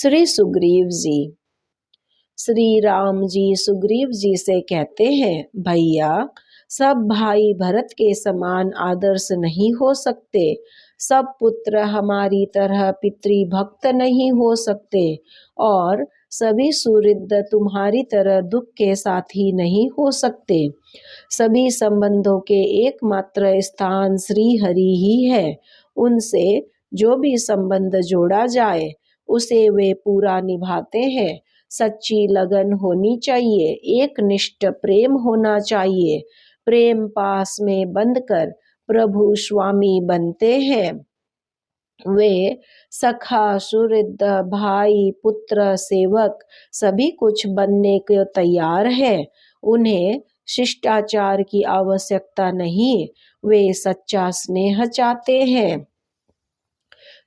श्री सुग्रीव जी। श्री राम जी सुग्रीव जी से कहते हैं, भैया सब भाई भरत के समान आदर्श नहीं हो सकते, सब पुत्र हमारी तरह पितृभक्त नहीं हो सकते और सभी सुहृद तुम्हारी तरह दुख के साथी नहीं हो सकते। सभी संबंधों के एकमात्र स्थान श्री हरि ही है। उनसे जो भी संबंध जोड़ा जाए उसे वे पूरा निभाते हैं। सच्ची लगन होनी चाहिए, एक निष्ठ प्रेम होना चाहिए। प्रेम पास में बंधकर प्रभु स्वामी बनते हैं। वे सखा सुहृद भाई पुत्र सेवक सभी कुछ बनने को तैयार है। उन्हें शिष्टाचार की आवश्यकता नहीं, वे सच्चा स्नेह चाहते हैं।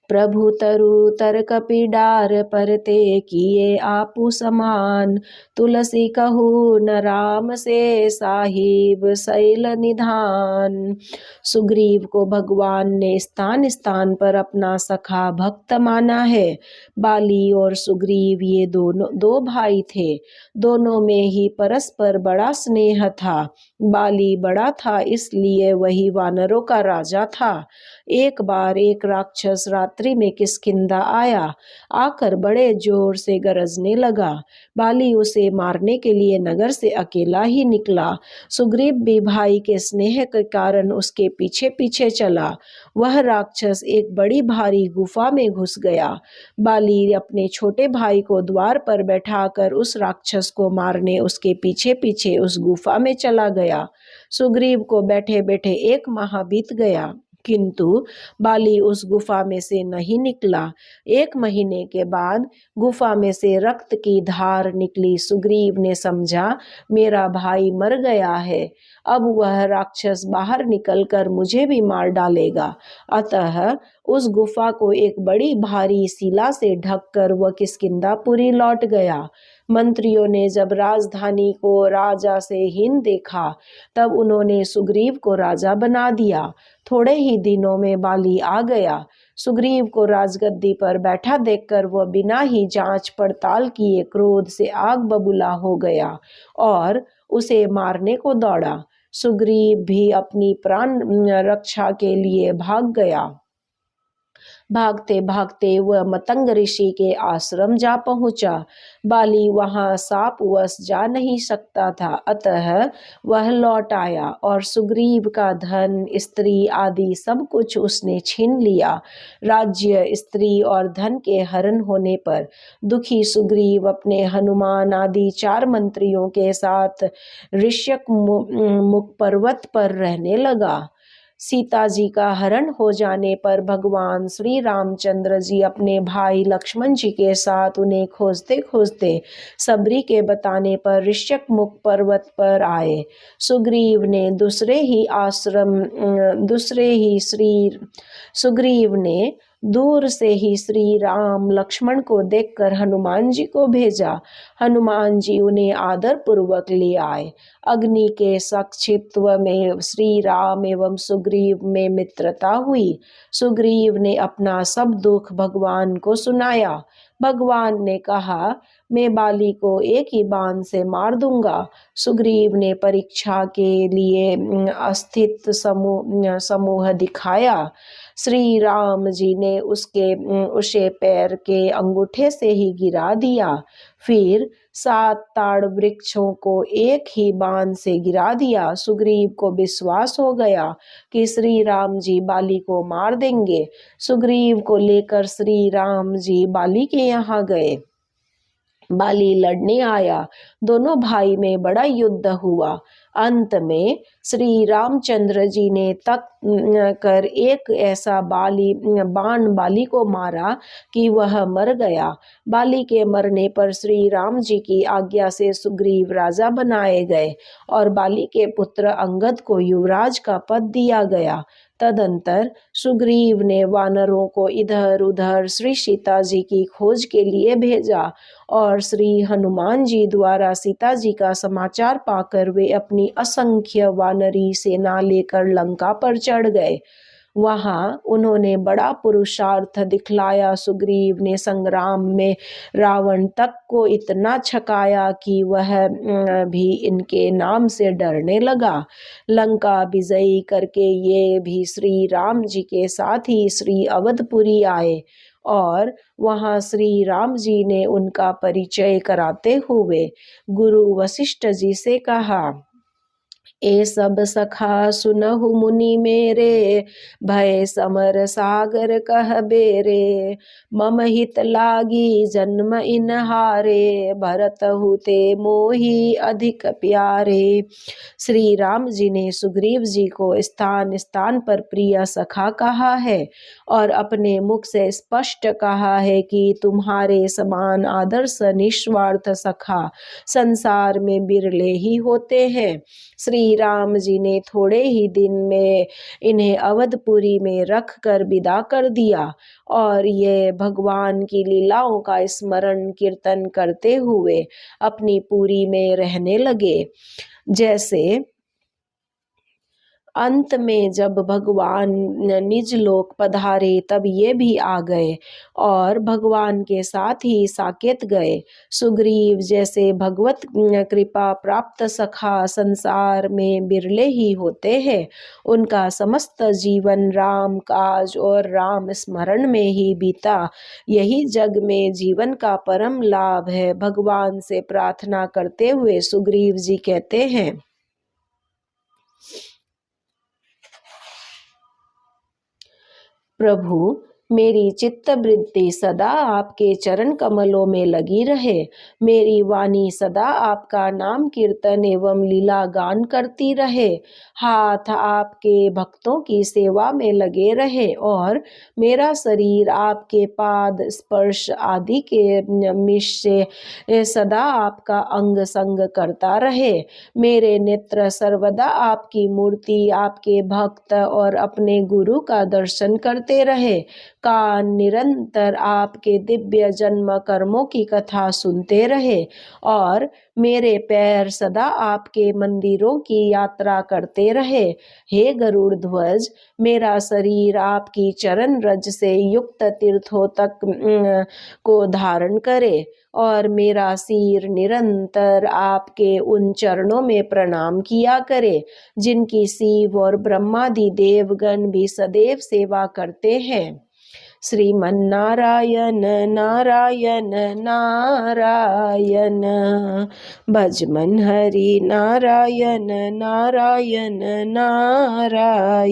प्रभु तरु तर कपिडार परते किए आपु समान, तुलसी कहू न राम से साहिब शैल निधान। सुग्रीव को भगवान ने स्थान स्थान पर अपना सखा भक्त माना है। बाली और सुग्रीव ये दोनों दो भाई थे, दोनों में ही परस्पर बड़ा स्नेह था। बाली बड़ा था इसलिए वही वानरों का राजा था। एक बार एक राक्षस रात्रि में किष्किंधा आया, आकर बड़े जोर से गरजने लगा। बाली उसे मारने के लिए नगर से अकेला ही निकला। सुग्रीव भी भाई के स्नेह के कारण उसके पीछे पीछे चला। वह राक्षस एक बड़ी भारी गुफा में घुस गया। बाली अपने छोटे भाई को द्वार पर बैठाकर उस राक्षस को मारने उसके पीछे पीछे उस गुफा में चला गया। सुग्रीव को बैठे बैठे 1 माह बीत गया, किंतु बाली उस गुफा में से नहीं निकला। 1 महीने के बाद गुफा में से रक्त की धार निकली। सुग्रीव ने समझा मेरा भाई मर गया है, अब वह राक्षस बाहर निकलकर मुझे भी मार डालेगा। अतः उस गुफा को एक बड़ी भारी शिला से ढककर वह किष्किंधापुरी लौट गया। मंत्रियों ने जब राजधानी को राजा से हीन देखा तब उन्होंने सुग्रीव को राजा बना दिया। थोड़े ही दिनों में बाली आ गया। सुग्रीव को राजगद्दी पर बैठा देखकर वह बिना ही जांच पड़ताल किए क्रोध से आग बबूला हो गया और उसे मारने को दौड़ा। सुग्रीव भी अपनी प्राण रक्षा के लिए भाग गया। भागते भागते वह मतंग ऋषि के आश्रम जा पहुंचा। बाली वहां सापवश जा नहीं सकता था, अतः वह लौट आया और सुग्रीव का धन, स्त्री आदि सब कुछ उसने छीन लिया। राज्य, स्त्री और धन के हरण होने पर दुखी सुग्रीव अपने हनुमान आदि 4 मंत्रियों के साथ ऋष्यक मुख पर्वत पर रहने लगा। सीता जी का हरण हो जाने पर भगवान श्री रामचंद्र जी अपने भाई लक्ष्मण जी के साथ उन्हें खोजते खोजते सबरी के बताने पर ऋष्यक मुख पर्वत पर आए। सुग्रीव ने दूर से ही श्री राम लक्ष्मण को देखकर हनुमान जी को भेजा। हनुमान जी उन्हें आदर पूर्वक ले आए। अग्नि के साक्षित्व में श्री राम एवं सुग्रीव में मित्रता हुई। सुग्रीव ने अपना सब दुख भगवान को सुनाया। भगवान ने कहा, मैं बाली को एक ही बाण से मार दूंगा। सुग्रीव ने परीक्षा के लिए अस्थित समूह दिखाया। श्री राम जी ने उसे पैर के अंगूठे से ही गिरा दिया। फिर 7 ताड़ वृक्षों को एक ही बाण से गिरा दिया। सुग्रीव को विश्वास हो गया कि श्री राम जी बाली को मार देंगे। सुग्रीव को लेकर श्री राम जी बाली के यहाँ गए। बाली लड़ने आया। दोनों भाई में बड़ा युद्ध हुआ। अंत में श्री रामचंद्र जी ने तक कर एक ऐसा बाण बाली को मारा कि वह मर गया। बाली के मरने पर श्री राम जी की आज्ञा से सुग्रीव राजा बनाए गए और बाली के पुत्र अंगद को युवराज का पद दिया गया। तदंतर सुग्रीव ने वानरों को इधर उधर श्री सीता जी की खोज के लिए भेजा और श्री हनुमान जी द्वारा सीता जी का समाचार पाकर वे अपनी असंख्य वानरी सेना लेकर लंका पर चढ़ गए। वहाँ उन्होंने बड़ा पुरुषार्थ दिखलाया। सुग्रीव ने संग्राम में रावण तक को इतना छकाया कि वह भी इनके नाम से डरने लगा। लंका विजयी करके ये भी श्री राम जी के साथ ही श्री अवधपुरी आए और वहाँ श्री राम जी ने उनका परिचय कराते हुए गुरु वशिष्ठ जी से कहा, ए सब सखा सुनहु मुनि मेरे, भय समर सागर कह बेरे, मम हित लागी जन्म इनहारे, भरत हुते मोहि अधिक प्यारे। श्री राम जी ने सुग्रीव जी को स्थान स्थान पर प्रिय सखा कहा है और अपने मुख से स्पष्ट कहा है कि तुम्हारे समान आदर्श निस्वार्थ सखा संसार में बिरले ही होते हैं। श्री राम जी ने थोड़े ही दिन में इन्हें अवधपुरी में रख कर विदा कर दिया और ये भगवान की लीलाओं का स्मरण कीर्तन करते हुए अपनी पुरी में रहने लगे। जैसे अंत में जब भगवान निज लोक पधारे तब ये भी आ गए और भगवान के साथ ही साकेत गए। सुग्रीव जैसे भगवत कृपा प्राप्त सखा संसार में बिरले ही होते हैं। उनका समस्त जीवन राम काज और राम स्मरण में ही बीता। यही जग में जीवन का परम लाभ है। भगवान से प्रार्थना करते हुए सुग्रीव जी कहते हैं, प्रभु मेरी चित्त वृत्ति सदा आपके चरण कमलों में लगी रहे। मेरी वाणी सदा आपका नाम कीर्तन एवं लीला गान करती रहे। हाथ आपके भक्तों की सेवा में लगे रहे और मेरा शरीर आपके पाद स्पर्श आदि के निमिष से सदा आपका अंग संग करता रहे। मेरे नेत्र सर्वदा आपकी मूर्ति, आपके भक्त और अपने गुरु का दर्शन करते रहे। कान निरंतर आपके दिव्य जन्म कर्मों की कथा सुनते रहे और मेरे पैर सदा आपके मंदिरों की यात्रा करते रहे। हे गरुड़ ध्वज, मेरा शरीर आपकी चरण रज से युक्त तीर्थों तक को धारण करे और मेरा सिर निरंतर आपके उन चरणों में प्रणाम किया करे जिनकी शिव और ब्रह्मादि देवगण भी सदैव सेवा करते हैं। श्रीमन नारायण नारायण नारायण, भजमन हरि नारायण नारायण नारायण।